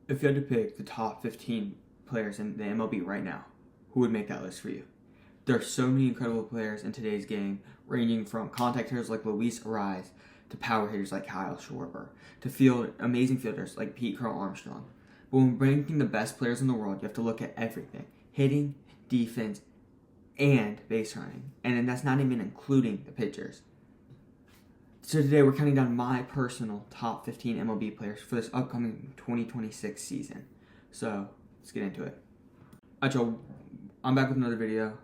If you had to pick the top 15 players in the MLB right now, who would make that list for you? There are so many incredible players in today's game, ranging from contact hitters like Luis Ariz to power hitters like Kyle Schwarber to amazing fielders like Pete Carl Armstrong. But when ranking the best players in the world, you have to look at everything: hitting, defense, and base running. And then that's not even including the pitchers. So today we're counting down my personal top 15 MLB players for this upcoming 2026 season. So let's get into it. Alright, y'all, I'm back with another video.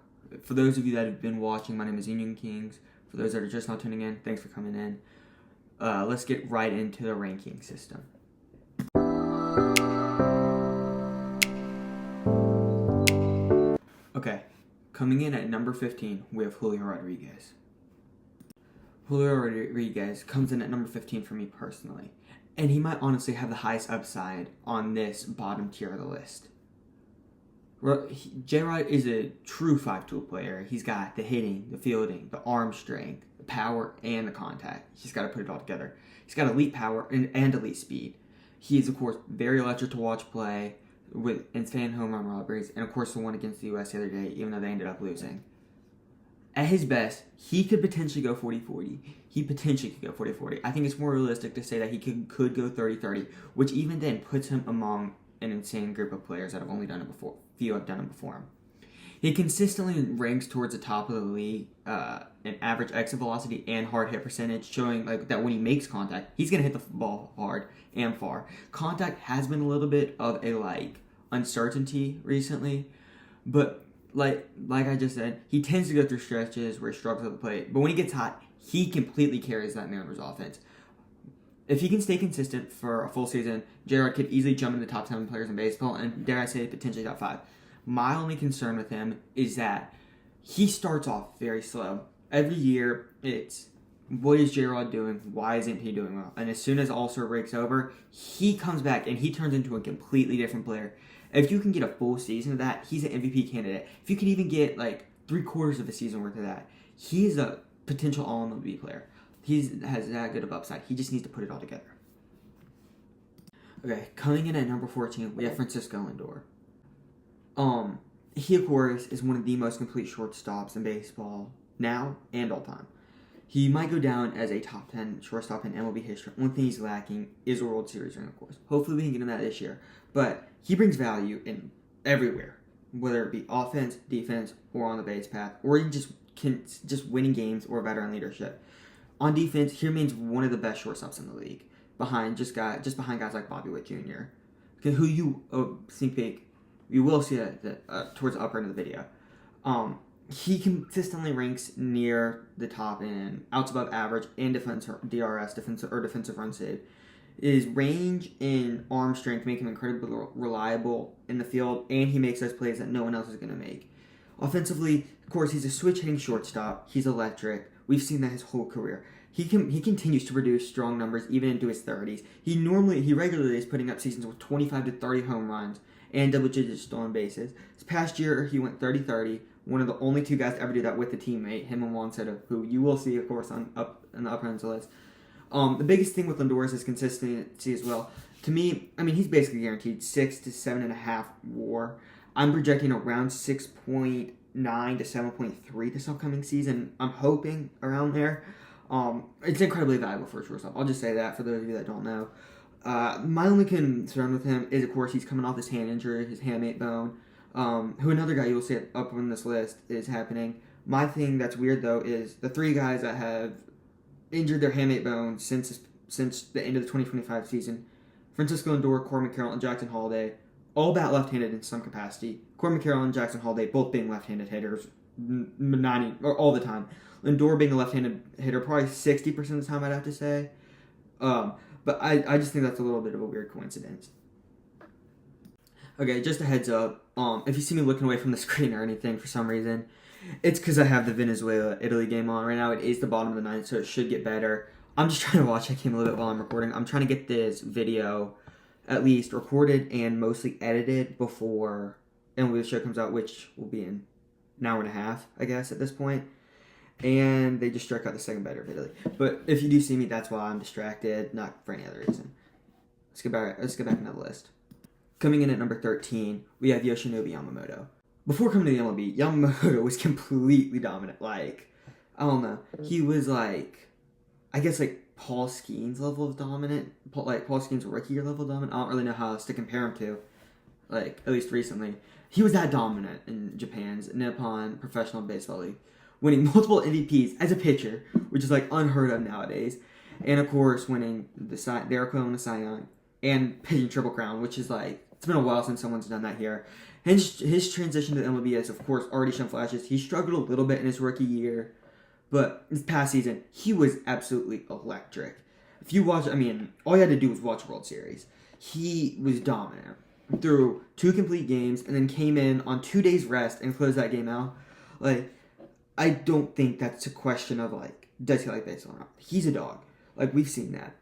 For those of you that have been watching, my name is Union Kings. For those that are just now tuning in, thanks for coming in. Let's get right into the ranking system. Okay, coming in at number 15, we have Julio Rodriguez. Julio Rodriguez comes in at number 15 for me personally, and he might honestly have the highest upside on this bottom tier of the list. J-Rod is a true five-tool player. He's got the hitting, the fielding, the arm strength, the power, and the contact. He's got to put it all together. He's got elite power and elite speed. He is, of course, very electric to watch play with insane home run robberies, and, of course, the one against the U.S. the other day, even though they ended up losing. At his best, he could potentially go 40-40. He potentially could go 40-40. I think it's more realistic to say that he could go 30-30, which even then puts him among an insane group of players that have only done it before. Few have done it before him. He consistently ranks towards the top of the league in average exit velocity and hard hit percentage, showing like that when he makes contact, he's gonna hit the ball hard and far. Contact has been a little bit of a uncertainty recently, but like I just said, he tends to go through stretches where he struggles at the plate. But when he gets hot, he completely carries that Mariners offense. If he can stay consistent for a full season, J-Rod could easily jump into the top 7 players in baseball, and dare I say, potentially top 5. My only concern with him is that he starts off very slow. Every year, it's, what is J-Rod doing? Why isn't he doing well? And as soon as All-Star breaks over, he comes back and he turns into a completely different player. If you can get a full season of that, he's an MVP candidate. If you can even get like 3/4 of a season worth of that, he's a potential All-MLB player. He has that good of upside. He just needs to put it all together. Okay, coming in at number 14, we have Francisco Lindor. He, of course, is one of the most complete shortstops in baseball now and all time. He might go down as a top 10 shortstop in MLB history. One thing he's lacking is a World Series ring, of course. Hopefully we can get him that this year. But he brings value in everywhere, whether it be offense, defense, or on the base path, or even just winning games or veteran leadership. On defense, he remains one of the best shortstops in the league, behind behind guys like Witt Jr., who you sneak peek, you will see that towards the upper end of the video. He consistently ranks near the top in outs above average and DRS, defensive run saved. His range and arm strength make him incredibly reliable in the field, and he makes those plays that no one else is going to make. Offensively, of course, he's a switch-hitting shortstop. He's electric. We've seen that his whole career. He continues to produce strong numbers even into his 30s. He regularly is putting up seasons with 25 to 30 home runs and double-digit stolen bases. This past year, he went 30-30. One of the only two guys to ever do that with a teammate, him and Juan Soto, who you will see, of course, in the upper end of the list. The biggest thing with Lindor is his consistency as well. To me, he's basically guaranteed 6 to 7.5 WAR. I'm projecting around 6.9 to 7.3 this upcoming season. I'm hoping around there. It's incredibly valuable for a shortstop. I'll just say that for those of you that don't know. My only concern with him is, of course, he's coming off this hand injury, his hamate bone. Who another guy you'll see up on this list is happening. My thing that's weird, though, is the 3 guys that have injured their hamate bone since the end of the 2025 season: Francisco Lindor, Corbin Carroll, and Jackson Holliday, all bat left-handed in some capacity. Corbin Carroll and Jackson Holliday both being left-handed hitters, all the time. Lindor being a left-handed hitter probably 60% of the time, I'd have to say. But I just think that's a little bit of a weird coincidence. Okay, just a heads up. If you see me looking away from the screen or anything for some reason, it's because I have the Venezuela-Italy game on right now. It is the bottom of the 9th, so it should get better. I'm just trying to watch that game a little bit while I'm recording. I'm trying to get this video at least recorded and mostly edited before the show comes out, which will be in an hour and a half, I guess, at this point. And they just struck out the second batter of Italy. But if you do see me, that's why I'm distracted, not for any other reason. Let's get back into the list. Coming in at number 13, we have Yoshinobu Yamamoto. Before coming to the MLB, Yamamoto was completely dominant. Like, I don't know. He was like, I guess like Paul Skeens level of dominant. Paul Skeens rookie year level dominant. I don't really know how else to compare him to. Like, at least recently. He was that dominant in Japan's Nippon Professional Baseball League, winning multiple MVPs as a pitcher, which is like unheard of nowadays. And of course, winning the Cy Young and pitching Triple Crown, which is like, it's been a while since someone's done that here. His transition to the MLB has, of course, already shown flashes. He struggled a little bit in his rookie year, but this past season, he was absolutely electric. If you watch, I mean, all you had to do was watch World Series. He was dominant through 2 complete games and then came in on 2 days rest and closed that game out. Like, I don't think that's a question of, like, does he like baseball or not? He's a dog. Like, we've seen that.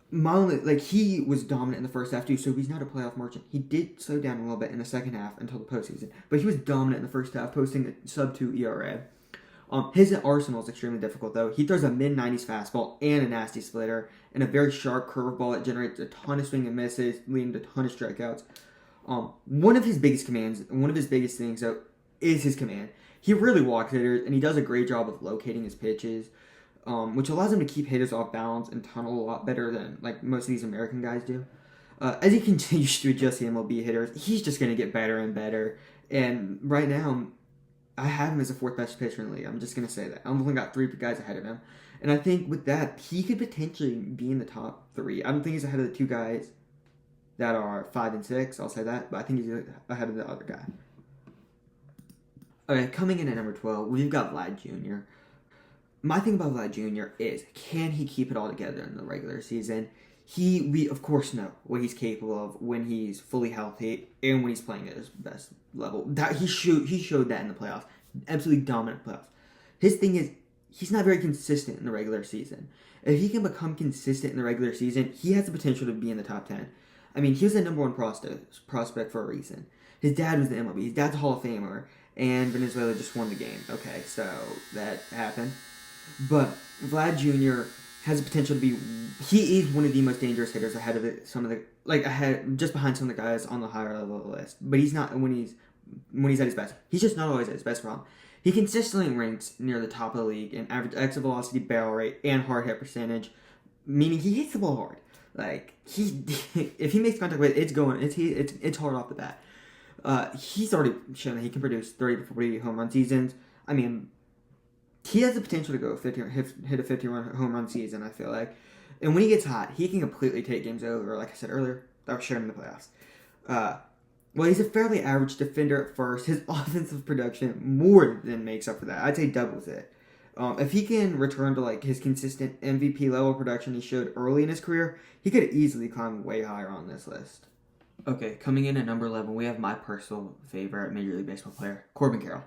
He was dominant in the first half too, so he's not a playoff merchant. He did slow down a little bit in the second half until the postseason, but he was dominant in the first half, posting a sub-2 ERA. His arsenal is extremely difficult, though. He throws a mid-90s fastball and a nasty splitter, and a very sharp curveball that generates a ton of swing and misses, leading to a ton of strikeouts. One of his biggest commands, one of his biggest things, though, is his command. He really walks hitters, and he does a great job of locating his pitches, which allows him to keep hitters off balance and tunnel a lot better than like most of these American guys do. As he continues to adjust the MLB hitters, he's just going to get better and better. And right now, I have him as the 4th best pitcher in the league. I'm just going to say that. I've only got 3 guys ahead of him. And I think with that, he could potentially be in the top 3. I don't think he's ahead of the 2 guys that are 5 and 6. I'll say that. But I think he's ahead of the other guy. Okay, coming in at number 12, we've got Vlad Jr. My thing about Witt Jr. is, can he keep it all together in the regular season? We of course know what he's capable of when he's fully healthy and when he's playing at his best level. That he showed that in the playoffs. Absolutely dominant playoffs. His thing is, he's not very consistent in the regular season. If he can become consistent in the regular season, he has the potential to be in the top 10. I mean, he was the number 1 prospect for a reason. His dad was the MLB. His dad's a Hall of Famer, and Venezuela just won the game. Okay, so that happened. But Vlad Jr. has the potential to be. He is one of the most dangerous hitters ahead of just behind some of the guys on the higher level of the list. But he's not when he's at his best. He's just not always at his best for him. He consistently ranks near the top of the league in average exit velocity, barrel rate, and hard hit percentage, meaning he hits the ball hard. Like if he makes contact with it, it's hard off the bat. He's already shown that he can produce 30 to 40 home run seasons. I mean, he has the potential to go hit a 50-run home run season, I feel like. And when he gets hot, he can completely take games over, like I said earlier. That was shown in the playoffs. Well, he's a fairly average defender at first. His offensive production more than makes up for that. I'd say doubles it. If he can return to like his consistent MVP level production he showed early in his career, he could easily climb way higher on this list. Okay, coming in at number 11, we have my personal favorite Major League Baseball player, Corbin Carroll.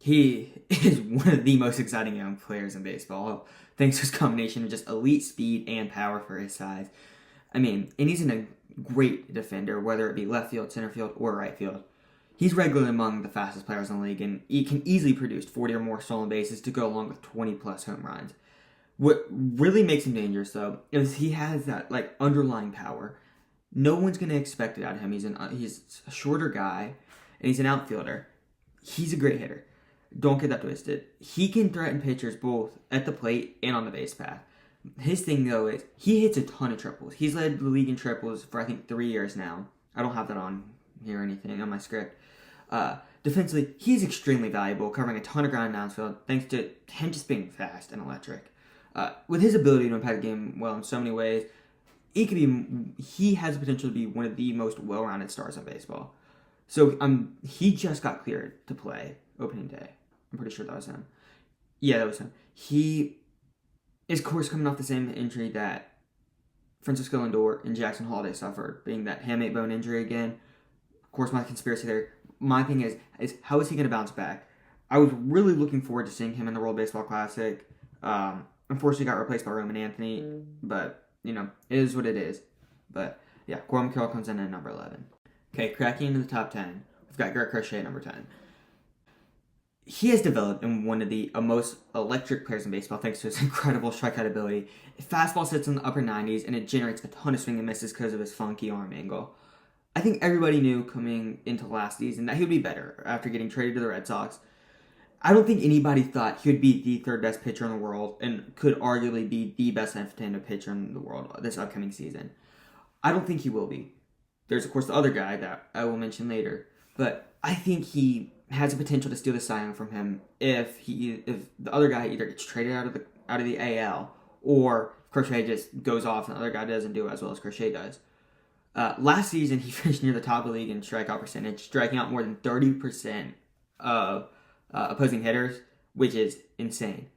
He is one of the most exciting young players in baseball, thanks to his combination of just elite speed and power for his size. I mean, and he's a great defender, whether it be left field, center field, or right field. He's regularly among the fastest players in the league, and he can easily produce 40 or more stolen bases to go along with 20-plus home runs. What really makes him dangerous, though, is he has that like underlying power. No one's going to expect it out of him. He's a shorter guy, and he's an outfielder. He's a great hitter. Don't get that twisted. He can threaten pitchers both at the plate and on the base path. His thing, though, is he hits a ton of triples. He's led the league in triples for, I think, 3 years now. I don't have that on here or anything on my script. Defensively, he's extremely valuable, covering a ton of ground in outfield, thanks to him just being fast and electric. With his ability to impact the game well in so many ways, he has the potential to be one of the most well-rounded stars in baseball. So he just got cleared to play opening day. I'm pretty sure that was him. Yeah, that was him. He is, of course, coming off the same injury that Francisco Lindor and Jackson Holliday suffered, being that hamate bone injury again. Of course, my conspiracy there. My thing is how is he going to bounce back? I was really looking forward to seeing him in the World Baseball Classic. Unfortunately, got replaced by Roman Anthony, but, it is what it is. But, yeah, Corbin Carroll comes in at number 11. Okay, cracking into the top 10, we've got Garrett Crochet at number 10. He has developed in one of the most electric players in baseball thanks to his incredible strikeout ability. His fastball sits in the upper 90s, and it generates a ton of swing and misses because of his funky arm angle. I think everybody knew coming into last season that he would be better after getting traded to the Red Sox. I don't think anybody thought he would be the third best pitcher in the world and could arguably be the best left-handed pitcher in the world this upcoming season. I don't think he will be. There's, of course, the other guy that I will mention later. But I think he has the potential to steal the Cy Young from him if the other guy either gets traded out of the AL or Crochet just goes off and the other guy doesn't do as well as Crochet does. Last season, he finished near the top of the league in strikeout percentage, striking out more than 30% of opposing hitters, which is insane.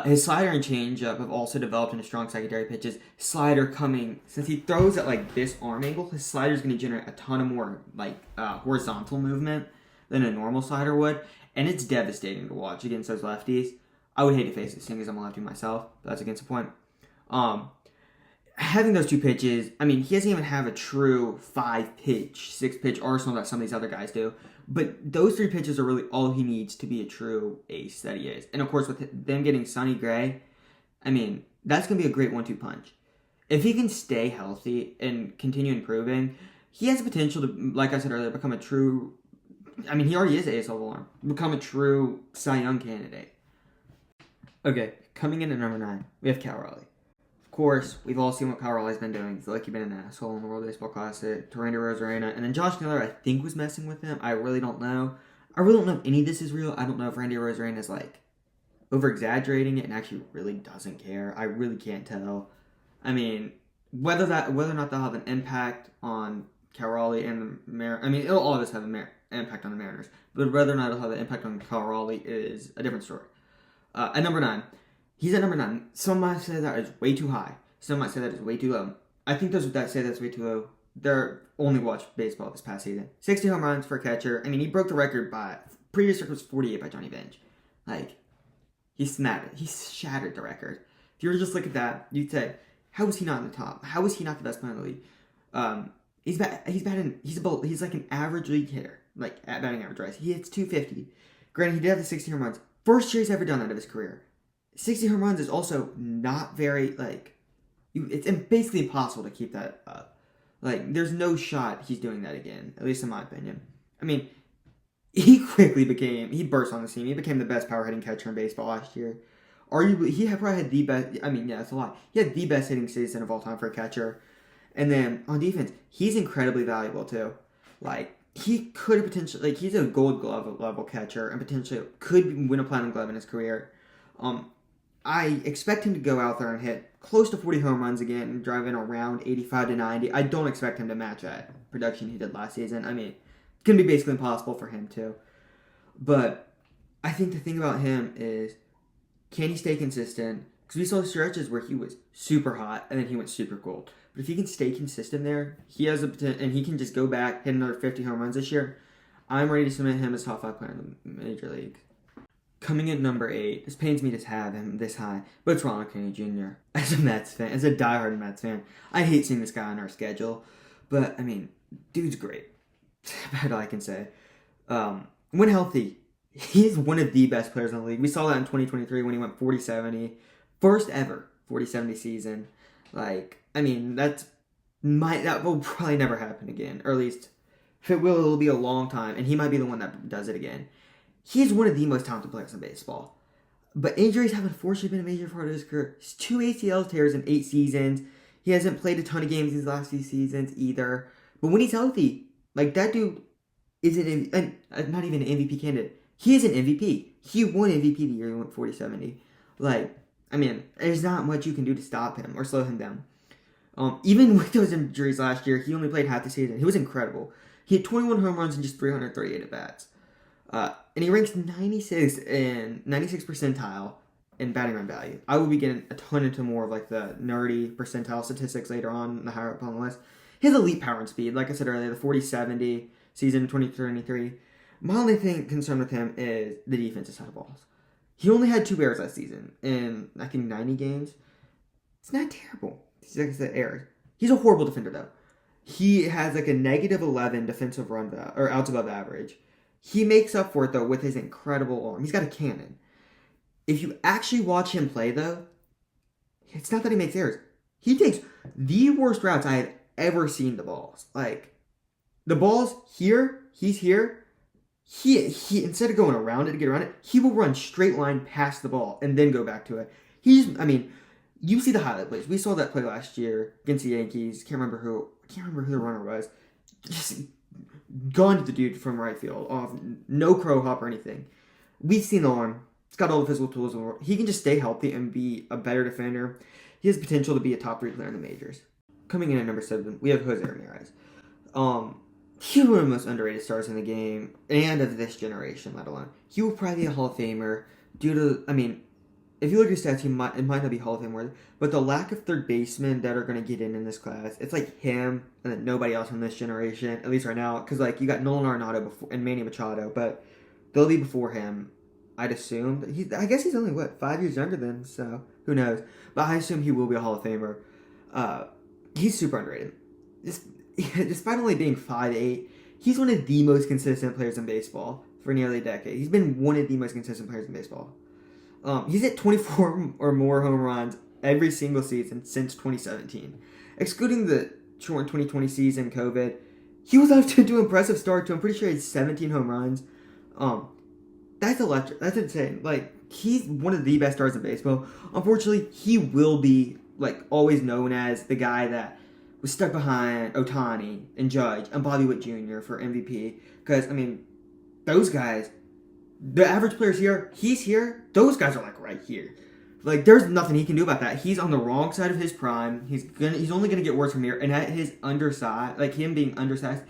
His slider and changeup have also developed into strong secondary pitches. Slider coming, since he throws at like this arm angle, his slider is going to generate a ton of more horizontal movement than a normal slider would, and it's devastating to watch against those lefties. I would hate to face it, seeing as I'm a lefty myself. But that's against the point. Having those two pitches, I mean, he doesn't even have a true 5-pitch, 6-pitch arsenal that some of these other guys do. But those 3 pitches are really all he needs to be a true ace that he is. And of course, with them getting Sonny Gray, I mean, that's going to be a great 1-2 punch. If he can stay healthy and continue improving, he has the potential to, like I said earlier, become a true, I mean, he already is AS level arm, become a true Cy Young candidate. Okay, coming in at number 9, we have Cal Raleigh. Of course, we've all seen what Kyle Raleigh's been doing. He's like he's been an asshole in the World Baseball Classic. Randy Rosarena. And then Josh Miller, I think, was messing with him. I really don't know. I really don't know if any of this is real. I don't know if Randy Rosarena is, like, over-exaggerating it and actually really doesn't care. I really can't tell. I mean, whether or not they'll have an impact on Cal Raleigh and the Mariners. I mean, it'll always have an impact on the Mariners. But whether or not it'll have an impact on Cal Raleigh is a different story. At number 9. He's at number 9. Some might say that is way too high. Some might say that is way too low. I think those that say that's way too low, they're only watched baseball this past season. 60 home runs for a catcher. I mean, he broke the record by, previous record was 48 by Johnny Bench. Like, he shattered the record. If you were to just look at that, you'd say, how is he not in the top? How is he not the best player in the league? He's like an average league hitter, like at batting average wise. He hits 250. Granted, he did have the 60 home runs. First year he's ever done that of his career. 60 home runs is also not very, it's basically impossible to keep that up. Like, there's no shot he's doing that again, at least in my opinion. I mean, he burst on the scene. He became the best power hitting catcher in baseball last year. Arguably, he probably had the best, that's a lot. He had the best hitting season of all time for a catcher. And then, on defense, he's incredibly valuable, too. Like, he could potentially, he's a gold glove level catcher and potentially could win a platinum glove in his career. I expect him to go out there and hit close to 40 home runs again and drive in around 85 to 90. I don't expect him to match that production he did last season. I mean, it's going to be basically impossible for him to. But I think the thing about him is, can he stay consistent? Because we saw stretches where he was super hot and then he went super cold. But if he can stay consistent there, he has a potential, and he can just go back, hit another 50 home runs this year. I'm ready to submit him as top 5 player in the major league. Coming in number 8, this pains me to have him this high, but it's Ronald Acuna Jr. As a Mets fan, as a diehard Mets fan, I hate seeing this guy on our schedule, but, I mean, dude's great. That's about all I can say. When healthy, he's one of the best players in the league. We saw that in 2023 when he went 40-70. First ever 40-70 season. Like, I mean, that will probably never happen again, or at least, if it will, it'll be a long time, and he might be the one that does it again. He's one of the most talented players in baseball. But injuries have unfortunately been a major part of his career. He's 2 ACL tears in 8 seasons. He hasn't played a ton of games these last few seasons either. But when he's healthy, like, that dude is not even an MVP candidate. He is an MVP. He won MVP the year he went 40-70. Like, I mean, there's not much you can do to stop him or slow him down. Even with those injuries last year, he only played half the season. He was incredible. He had 21 home runs and just 338 at-bats. And he ranks 96 percentile in batting run value. I will be getting a ton into more of like the nerdy percentile statistics later on, the higher up on the list. His elite power and speed, like I said earlier, the 40-70 season 2023. My only concern with him is the defensive side of balls. He only had 2 errors last season in, I think, 90 games. It's not terrible. He's like I said, errors. He's a horrible defender, though. He has like a -11 defensive run or outs above average. He makes up for it, though, with his incredible arm. He's got a cannon. If you actually watch him play, though, it's not that he makes errors. He takes the worst routes I have ever seen the balls. Like, The ball's here. He's here. He instead of going around it to get around it, he will run straight line past the ball and then go back to it. I mean, you see the highlight plays. We saw that play last year against the Yankees. Can't remember who the runner was. Just gunned the dude from right field off, no crow hop or anything. We've seen the arm. It's got all the physical tools in the world. He can just stay healthy and be a better defender. He has potential to be a top 3 player in the majors. Coming in at number 7, we have Jose Ramirez. He's one of the most underrated stars in the game and of this generation, let alone. He will probably be a Hall of Famer due to, if you look at his stats, it might not be Hall of Fame worthy, but the lack of third basemen that are going to get in this class, it's like him and then nobody else from this generation, at least right now, because you got Nolan Arenado before and Manny Machado, but they'll be before him. I'd assume. I guess he's only, 5 years younger than, so who knows. But I assume he will be a Hall of Famer. He's super underrated. Despite only being 5'8", he's one of the most consistent players in baseball for nearly a decade. He's been one of the most consistent players in baseball. He's hit 24 or more home runs every single season since 2017. Excluding the short 2020 season, COVID, he was off to an impressive start too. I'm pretty sure he had 17 home runs. That's electric. That's insane. He's one of the best stars in baseball. Unfortunately, he will be, always known as the guy that was stuck behind Ohtani and Judge and Bobby Witt Jr. for MVP. Because, those guys, the average player's here, he's here, those guys are, right here. There's nothing he can do about that. He's on the wrong side of his prime. He's only going to get worse from here. And at his undersized, him being undersized,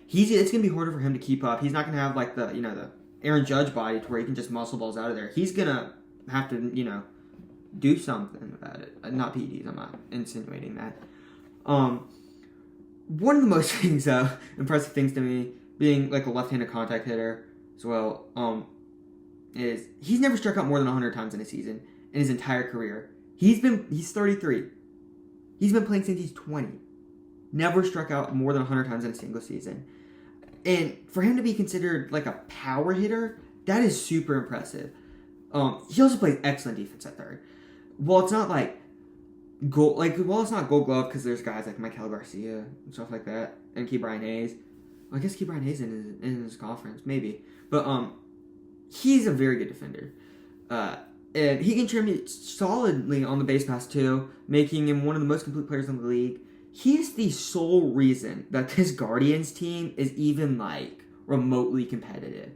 it's going to be harder for him to keep up. He's not going to have, the Aaron Judge body to where he can just muscle balls out of there. He's going to have to, do something about it. Not PEDs, I'm not insinuating that. One of the most impressive things to me, being a left-handed contact hitter as well, is he's never struck out more than 100 times in a season in his entire career. He's 33. He's been playing since he's 20. Never struck out more than 100 times in a single season. And for him to be considered a power hitter, that is super impressive. He also plays excellent defense at third. While it's not it's not Gold Glove because there's guys like Maikel Garcia and stuff like that, and Key Brian Hayes. Well, I guess Key Brian Hayes in his conference, maybe. But he's a very good defender. And he contributes solidly on the base pass too, making him one of the most complete players in the league. He's the sole reason that this Guardians team is even remotely competitive.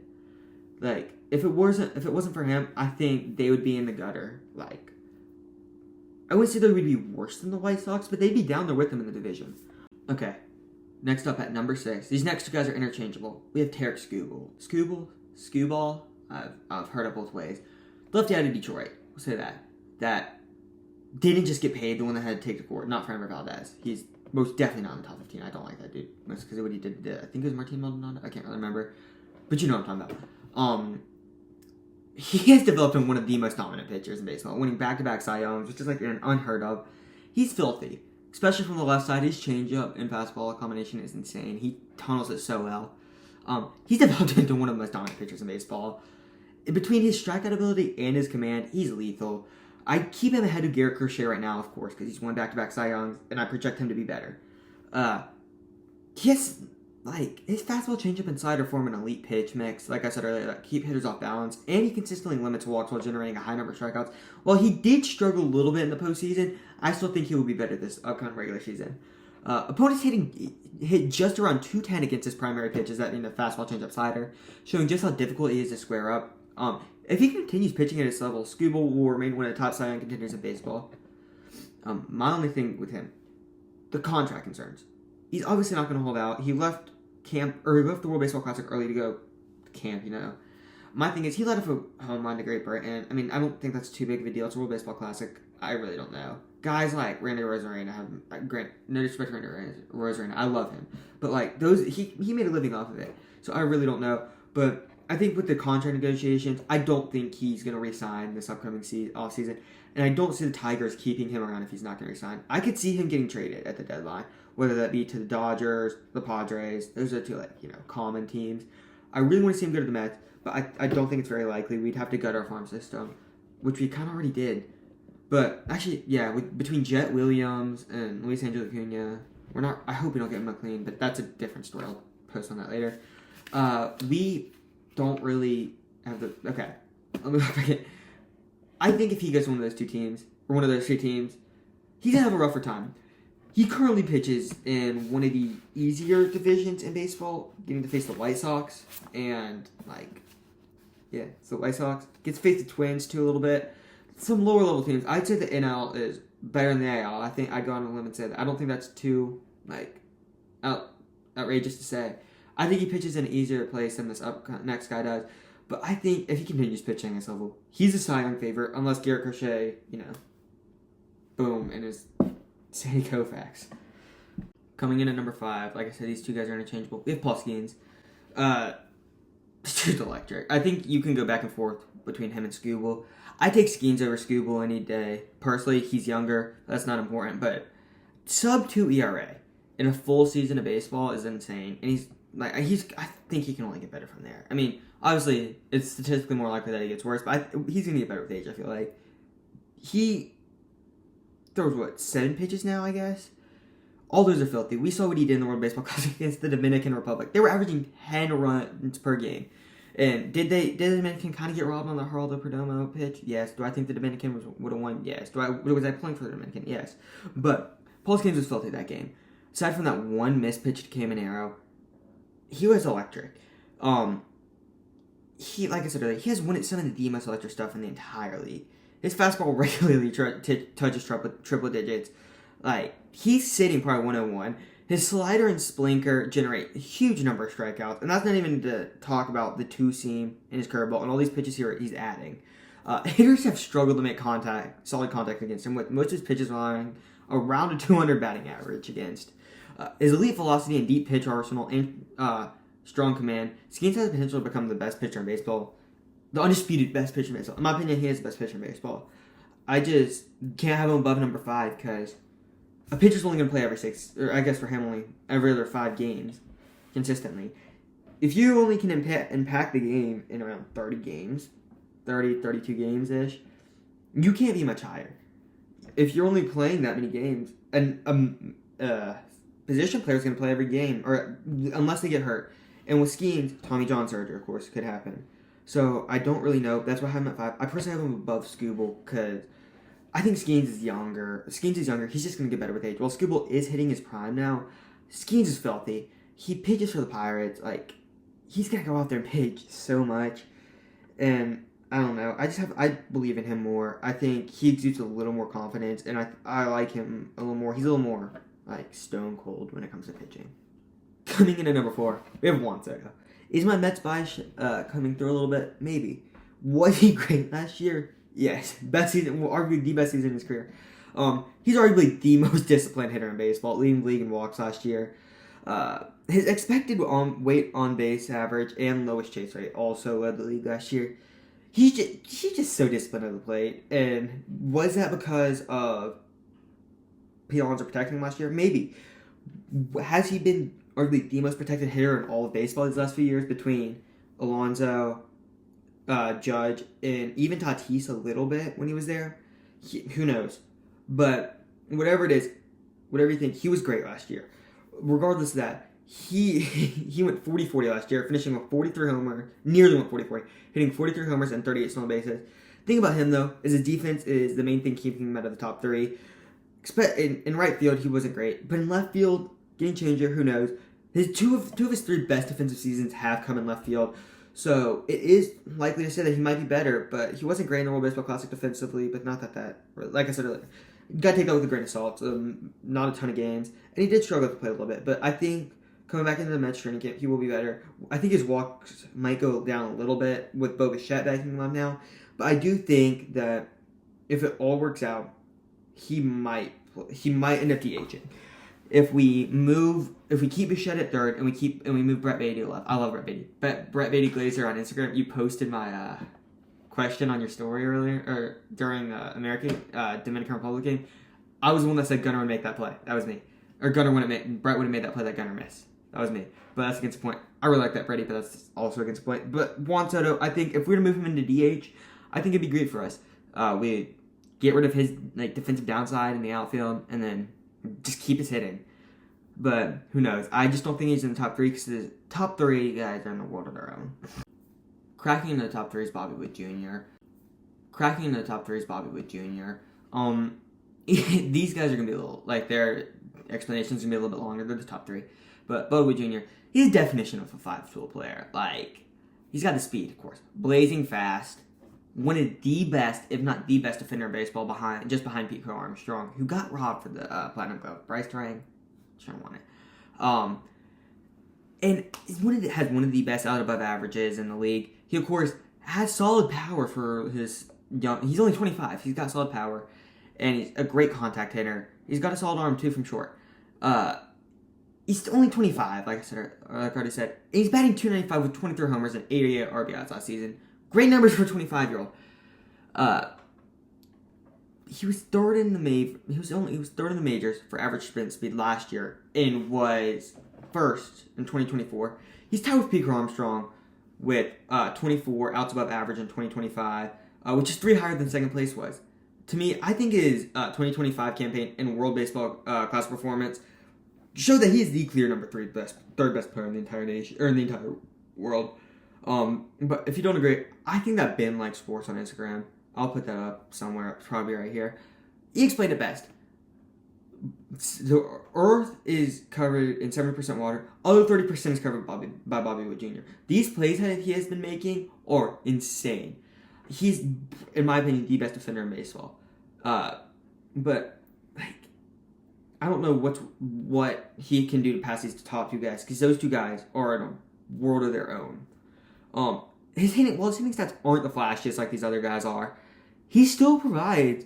If it wasn't for him, I think they would be in the gutter. I wouldn't say they would be worse than the White Sox, but they'd be down there with them in the division. Okay, next up at number 6. These next two guys are interchangeable. We have Tarek Skubal. I've heard it both ways. Lefty out of Detroit. We'll say that. That didn't just get paid, the one that had to take the court. Not Framber Valdez. He's most definitely not in the top 15. I don't like that dude. That's because of what he did. I think it was Martin Maldonado. I can't really remember. But you know what I'm talking about. He has developed into one of the most dominant pitchers in baseball, winning back-to-back Cy Youngs, which is unheard of. He's filthy, especially from the left side. His changeup and fastball combination is insane. He tunnels it so well. He's developed into one of the most dominant pitchers in baseball. Between his strikeout ability and his command, he's lethal. I keep him ahead of Garrett Crochet right now, of course, because he's won back-to-back Cy Youngs, and I project him to be better. His fastball, changeup, and slider form an elite pitch mix, like I said earlier, that keep hitters off balance, and he consistently limits walks while generating a high number of strikeouts. While he did struggle a little bit in the postseason, I still think he will be better this upcoming regular season. Opponents hit just around 210 against his primary pitches, that being the fastball, changeup, slider, showing just how difficult it is to square up. If he continues pitching at this level, Scuba will remain one of the top Cy Young contenders in baseball. My only thing with him, the contract concerns. He's obviously not going to hold out. He left the World Baseball Classic early to go to camp, My thing is, he let off a home run to Great Britain. I don't think that's too big of a deal. It's a World Baseball Classic. I really don't know. Guys like Randy Rosarena no disrespect to Randy Rosarena. I love him. But, he made a living off of it. So I really don't know. But I think with the contract negotiations, I don't think he's going to re-sign this upcoming offseason. And I don't see the Tigers keeping him around if he's not going to re-sign. I could see him getting traded at the deadline, whether that be to the Dodgers, the Padres. Those are the two, common teams. I really want to see him go to the Mets, but I don't think it's very likely. We'd have to gut our farm system, which we kind of already did. But actually, yeah, between Jet Williams and Luis Angel Acuna, I hope we don't get McLean, but that's a different story. I'll post on that later. We don't really have the... Okay. Let me back it. I think if he gets one of those two teams, or one of those three teams, he's going to have a rougher time. He currently pitches in one of the easier divisions in baseball, getting to face the White Sox, and, it's the White Sox. Gets to face the Twins, too, a little bit. Some lower-level teams. I'd say the NL is better than the AL. I think I'd go on a limb and say that. I don't think that's too, outrageous to say. I think he pitches in an easier place than this next guy does. But I think if he continues pitching at this level, he's a Cy Young favorite, unless Garrett Crochet, boom, and is Sandy Koufax. Coming in at number 5, like I said, these two guys are interchangeable. We have Paul Skeens. This dude's electric. I think you can go back and forth between him and Skubal. I take Skeens over Skubal any day. Personally, he's younger. That's not important. But sub-2 ERA in a full season of baseball is insane. And I think he can only get better from there. I mean, obviously, it's statistically more likely that he gets worse. But he's going to get better with age, I feel like. He throws, 7 pitches now, I guess? All those are filthy. We saw what he did in the World Baseball Classic against the Dominican Republic. They were averaging 10 runs per game. And did the Dominican kind of get robbed on the Geraldo Perdomo pitch? Yes. Do I think the Dominican would have won? Yes. Was I pulling for the Dominican? Yes. But Paul Skeens was filthy that game. Aside from that one missed pitch to Caminero, he was electric. He, like I said earlier, he has some of the most electric stuff in the entire league. His fastball regularly touches triple digits. He's sitting probably 101. His slider and splinker generate a huge number of strikeouts, and that's not even to talk about the two-seam and his curveball and all these pitches he's adding. Hitters have struggled to make solid contact against him, with most of his pitches relying around a 200 batting average against. His elite velocity and deep pitch arsenal and strong command, Skeens has the potential to become the best pitcher in baseball. The undisputed best pitcher in baseball. In my opinion, he is the best pitcher in baseball. I just can't have him above number 5 because a pitcher's only going to play every 6, or I guess for him only every other 5 games consistently. If you only can impact the game in around 30 games, 32 games-ish, you can't be much higher. If you're only playing that many games, and position player's going to play every game, or unless they get hurt. And with Skeens, Tommy John surgery, of course, could happen. So I don't really know. That's why I have him at 5. I personally have him above Skubal because I think Skeens is younger. He's just going to get better with age. Well, Skubal is hitting his prime now. Skeens is filthy. He pitches for the Pirates. He's going to go out there and pitch so much. And I don't know. I believe in him more. I think he exudes a little more confidence. And I like him a little more. He's a little more, stone cold when it comes to pitching. Coming in at number 4, we have Juan Soto. Is my Mets bias coming through a little bit? Maybe. Was he great last year? Yes. Best season, arguably the best season in his career. He's arguably the most disciplined hitter in baseball, leading the league in walks last year. His expected weight on base average and lowest chase rate also led the league last year. He's just so disciplined at the plate. And was that because of Pete Alonso protecting him last year? Maybe. Has he been arguably the most protected hitter in all of baseball these last few years between Alonso, Judge, and even Tatis a little bit when he was there? Who knows? But whatever it is, whatever you think, he was great last year. Regardless of that, he went 40-40 last year, finishing with 43 homers, nearly went 40-40, hitting 43 homers and 38 stolen bases. The thing about him, though, is his defense is the main thing keeping him out of the top 3. In right field, he wasn't great. But in left field, getting changer, who knows? His two of his 3 best defensive seasons have come in left field. So it is likely to say that he might be better, but he wasn't great in the World Baseball Classic defensively, but not that like I said earlier, you got to take that with a grain of salt. Not a ton of games. And he did struggle to play a little bit, but I think coming back into the Mets training camp, he will be better. I think his walks might go down a little bit with Bo Bichette backing him up now, but I do think that if it all works out, he might end up DHing. If we keep Bichette at third and we move Brett Baty to left. I love Brett Baty. Brett Baty Glazer on Instagram. You posted my question on your story earlier or during the Dominican Republic game. I was the one that said Gunnar would make that play. That was me. Or Brett would have made that play that Gunnar missed. That was me. But that's against the point. I really like that Brady, but that's also against the point. But Juan Soto, I think if we were to move him into DH, I think it'd be great for us. We get rid of his defensive downside in the outfield and then just keep his hitting. But who knows? I just don't think he's in the top 3 because top 3 guys are in the world of their own. Cracking into the top 3 is Bobby Witt Jr. These guys are going to be a little, like, their explanations are going to be a little bit longer. They're the top 3. But Bobby Witt Jr., he's a definition of a 5-tool player. Like, he's got the speed, of course. Blazing fast. One of the best, if not the best defender in baseball, just behind Pete Crow Armstrong, who got robbed for the Platinum Glove. Bryce Trang, sure won it. And has one of the best out above averages in the league. He, of course, has solid power for his young. He's only 25. He's got solid power, and he's a great contact hitter. He's got a solid arm too from short. He's only 25, like I already said. He's batting .295 with 23 homers and 88 RBIs last season. Great numbers for a 25-year-old. He was third in the majors for average sprint speed last year, and was first in 2024. He's tied with Pete Armstrong with 24 outs above average in 2025, which is 3 higher than second place was. To me, I think his 2025 campaign and World Baseball Classic performance showed that he is the clear third best player in the entire nation or in the entire world. But if you don't agree, I think that Ben likes sports on Instagram. I'll put that up somewhere, probably right here. He explained it best. The Earth is covered in 70% water. Other 30% is covered by Bobby Witt Jr. These plays that he has been making are insane. He's, in my opinion, the best defender in baseball. But like, I don't know what he can do to pass these top 2 guys, because those 2 guys are in a world of their own. His hitting stats aren't the flashiest like these other guys are. He still provides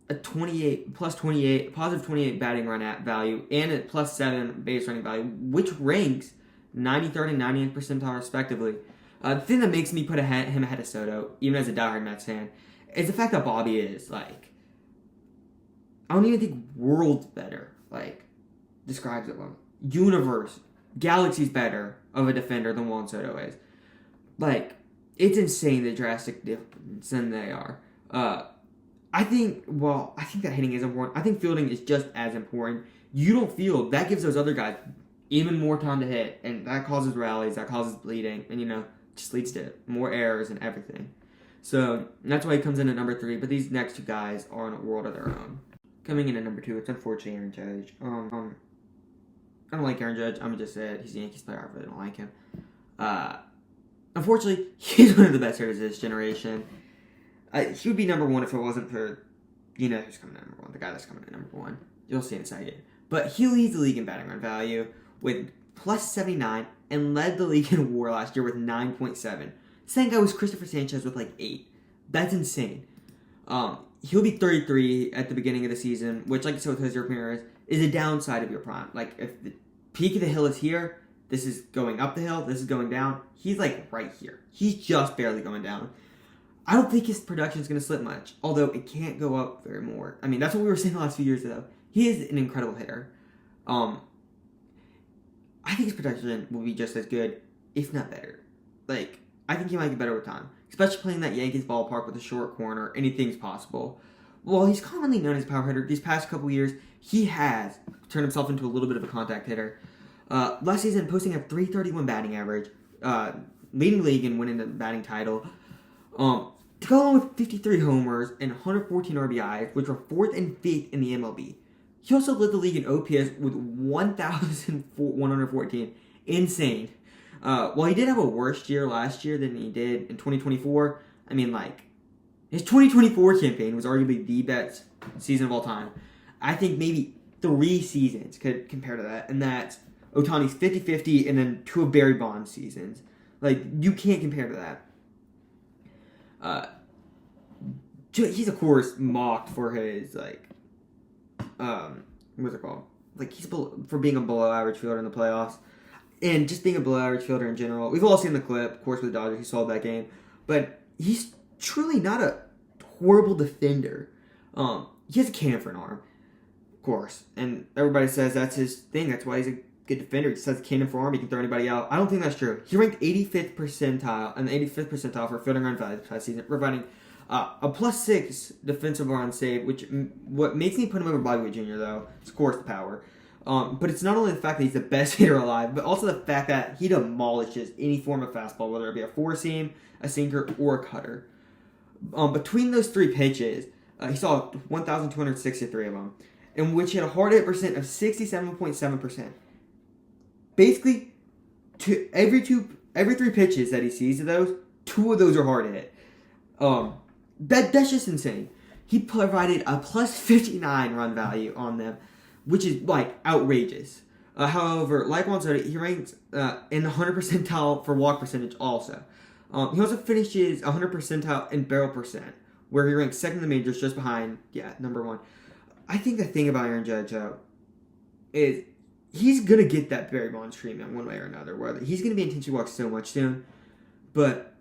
a positive 28 batting run at value and a +7 base running value, which ranks 93rd and 98th percentile respectively. The thing that makes me put him ahead of Soto, even as a diehard Mets fan, is the fact that Bobby is, like, I don't even think world's better, like, describes it well. Universe, galaxy's better of a defender than Juan Soto is. Like, it's insane the drastic difference than they are. I think that hitting is important. I think fielding is just as important. You don't field, that gives those other guys even more time to hit, and that causes rallies, that causes bleeding, and, just leads to more errors and everything. So, that's why he comes in at number 3, but these next 2 guys are in a world of their own. Coming in at number 2, it's unfortunately Aaron Judge. I don't like Aaron Judge. I'm going to just say it. He's a Yankees player. I really don't like him. Unfortunately, he's one of the best hitters of this generation. He would be number 1 if it wasn't for, who's coming in at number 1. The guy that's coming in at number 1. You'll see in a second. But he leads the league in batting run value with +79 and led the league in WAR last year with 9.7. Second guy was Christopher Sanchez with 8. That's insane. He'll be 33 at the beginning of the season, which, like I said with Jose Ramirez, is a downside of your prime. Like, if the peak of the hill is here, this is going up the hill, this is going down. He's, right here. He's just barely going down. I don't think his production is going to slip much, although it can't go up very more. I mean, that's what we were saying the last few years, though. He is an incredible hitter. I think his production will be just as good, if not better. I think he might get better with time. Especially playing that Yankees ballpark with a short corner. Anything's possible. While he's commonly known as a power hitter, these past couple years, he has turned himself into a little bit of a contact hitter. Last season, posting a .331 batting average, leading the league and winning the batting title. To go along with 53 homers and 114 RBIs, which were 4th and 5th in the MLB. He also led the league in OPS with 1,114. Insane. While he did have a worse year last year than he did in 2024, his 2024 campaign was arguably the best season of all time. I think maybe 3 seasons could compare to that, and that's Ohtani's 50-50 and then 2 of Barry Bonds' seasons. You can't compare to that. He's, of course, mocked for his, what's it called? He's for being a below-average fielder in the playoffs. And just being a below-average fielder in general. We've all seen the clip, of course, with the Dodgers. He saw that game. But he's truly not a horrible defender. He has a cannon for an arm, of course. And everybody says that's his thing. That's why he's a good defender. He says cannon for arm. He can throw anybody out. I don't think that's true. He ranked 85th percentile for fielding run value this past season, providing a +6 defensive run save, which what makes me put him over Bobby Witt Jr., though, is, of course, the power. But it's not only the fact that he's the best hitter alive, but also the fact that he demolishes any form of fastball, whether it be a four-seam, a sinker, or a cutter. Between those three pitches, he saw 1,263 of them, in which he had a hard hit percent of 67.7%. Basically, every three pitches that he sees of those, two of those are hard hit. That's just insane. He provided a plus 59 run value on them, which is like outrageous. However, like Juan Soto, he ranks in the 100 percentile for walk percentage also. He also finishes 100 percentile in barrel percent, where he ranks second in the majors, just behind, number one. I think the thing about Aaron Judge, though, is he's going to get that Barry Bonds treatment one way or another. Where he's going to be intensity walked so much soon. But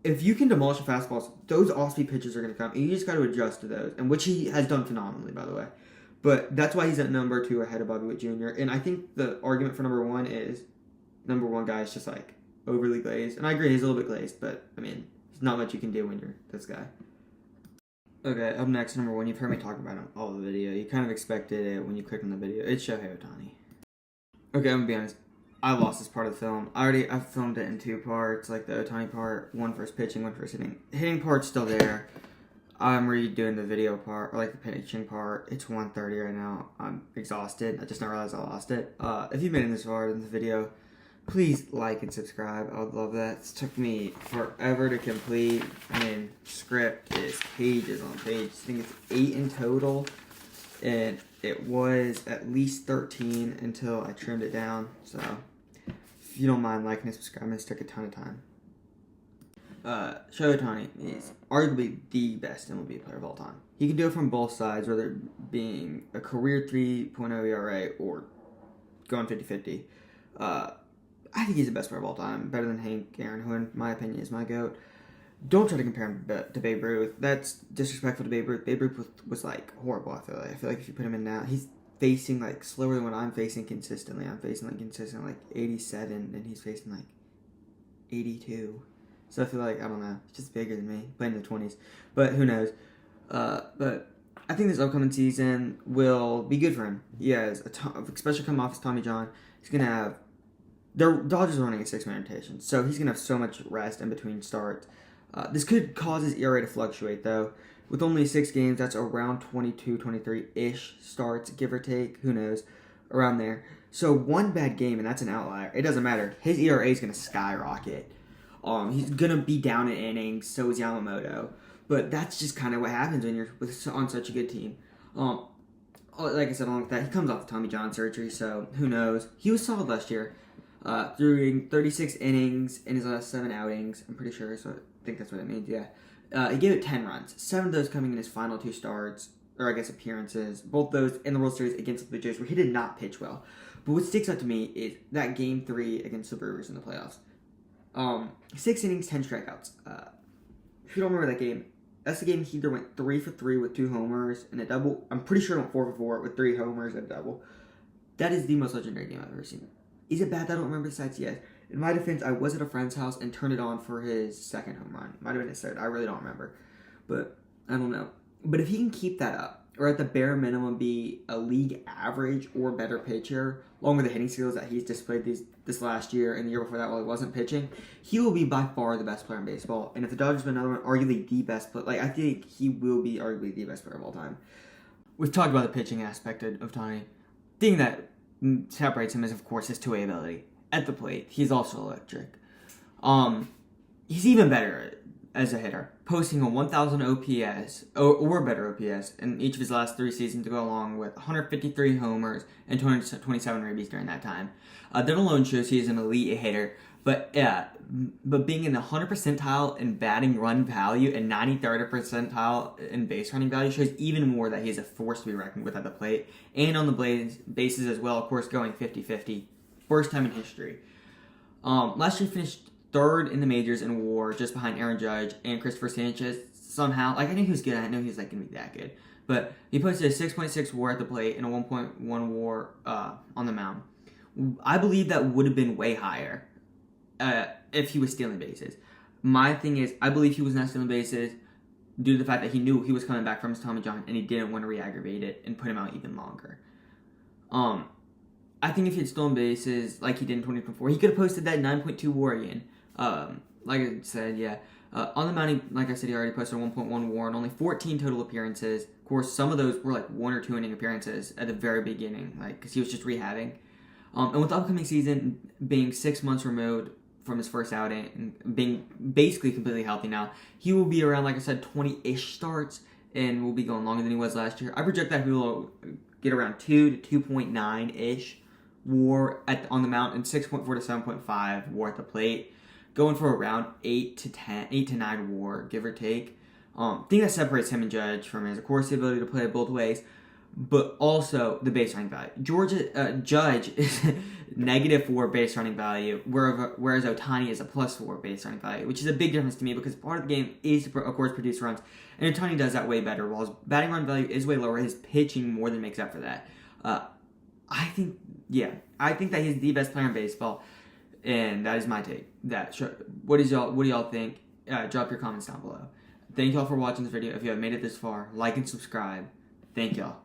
if you can demolish the fastballs, those off-speed pitches are going to come. And you just got to adjust to those, and which he has done phenomenally, by the way. But that's why he's at number 2 ahead of Bobby Witt Jr. And I think the argument for number 1 is number 1 guy is just like overly glazed. And I agree, he's a little bit glazed, but I mean, there's not much you can do when you're this guy. Okay, up next, number 1. You've heard me talk about him all the video. You kind of expected it when you clicked on the video. It's Shohei Ohtani. Okay, I'm gonna be honest. I lost this part of the film. I filmed it in 2 parts, like the Ohtani part, one first pitching, one first hitting. Hitting part's still there. I'm redoing the video part, or like the pitching part. It's 1:30 right now. I'm exhausted. I just now realized I lost it. If you've made it this far in the video, please like and subscribe. I would love that. It took me forever to complete. I mean, script is pages on pages. I think it's 8 in total. And it was at least 13 until I trimmed it down. So, if you don't mind liking and subscribing, this took a ton of time. Shohei Ohtani is arguably the best MLB player of all time. He can do it from both sides, whether it being a career 3.0 ERA or going 50-50. I think he's the best player of all time, better than Hank Aaron, who in my opinion is my GOAT. Don't try to compare him to Babe Ruth. That's disrespectful to Babe Ruth. Babe Ruth was like horrible, I feel like. I feel like if you put him in now, he's facing like slower than what I'm facing consistently. I'm facing like consistently like 87, and he's facing like 82. So I feel like, I don't know, he's just bigger than me, playing in the 20s. But who knows? But I think this upcoming season will be good for him. He has especially coming off his Tommy John. He's going to have, the Dodgers are running a 6-man rotation, so he's going to have so much rest in between starts. This could cause his ERA to fluctuate, though. With only 6 games, that's around 22, 23-ish starts, give or take. Who knows? Around there. So one bad game, and that's an outlier. It doesn't matter. His ERA is going to skyrocket. He's going to be down in innings, so is Yamamoto. But that's just kind of what happens when you're on such a good team. Like I said, along with that, he comes off the Tommy John surgery, so who knows? He was solid last year. Threw 36 innings in his last 7 outings, I'm pretty sure, so I think that's what it means, yeah. He gave it 10 runs, 7 of those coming in his final 2 starts, or I guess appearances. Both those in the World Series against the Blue Jays, where he did not pitch well. But what sticks out to me is that Game 3 against the Brewers in the playoffs. 6 innings, 10 strikeouts. If you don't remember that game, that's the game he either went 3 for 3 with 2 homers and a double. I'm pretty sure he went 4 for 4 with 3 homers and a double. That is the most legendary game I've ever seen. Is it bad that I don't remember the stats? Yes. In my defense, I was at a friend's house and turned it on for his 2nd home run. Might have been his 3rd. I really don't remember. But I don't know. But if he can keep that up, or at the bare minimum be a league average or better pitcher, along with the hitting skills that he's displayed this last year and the year before that while he wasn't pitching, he will be by far the best player in baseball. And if the Dodgers win another one, arguably the best player. Like, I think he will be arguably the best player of all time. We've talked about the pitching aspect of Ohtani. The thing that separates him is, of course, his two-way ability. At the plate, he's also electric. He's even better as a hitter, posting a 1,000 OPS, or better OPS, in each of his last 3 seasons to go along with 153 homers and 227 ribbies during that time. That alone shows he is an elite hitter, but being in the 100th percentile in batting run value and 93rd percentile in base running value shows even more that he is a force to be reckoned with at the plate, and on the bases as well, of course, going 50-50. First time in history. Last year he finished 3rd in the majors in WAR, just behind Aaron Judge and Christopher Sanchez. Somehow, like, I knew he was good. I know he was like gonna be that good, but he posted a 6.6 WAR at the plate and a 1.1 WAR on the mound. I believe that would have been way higher if he was stealing bases. My thing is, I believe he was not stealing bases due to the fact that he knew he was coming back from his Tommy John and he didn't want to re-aggravate it and put him out even longer. I think if he had stolen bases like he did in 2024, he could have posted that 9.2 WAR again. Like I said, yeah. On the mound, like I said, he already posted a 1.1 WAR and only 14 total appearances. Of course, some of those were like 1 or 2 inning appearances at the very beginning, like because he was just rehabbing. And with the upcoming season being 6 months removed from his first outing, and being basically completely healthy now, he will be around, like I said, 20-ish starts and will be going longer than he was last year. I project that he will get around 2 to 2.9-ish WAR on the mound and 6.4 to 7.5 WAR at the plate, going for around 8 to 9 WAR, give or take. Thing that separates him and Judge from is, of course, the ability to play both ways, but also the base running value. Judge is -4 base running value, whereas Ohtani is a +4 base running value, which is a big difference to me because part of the game is to, of course, produce runs, and Ohtani does that way better. While his batting run value is way lower, his pitching more than makes up for that. I think that he's the best player in baseball, and that is my take. What do y'all think? Drop your comments down below. Thank y'all for watching this video. If you have made it this far, like and subscribe. Thank y'all.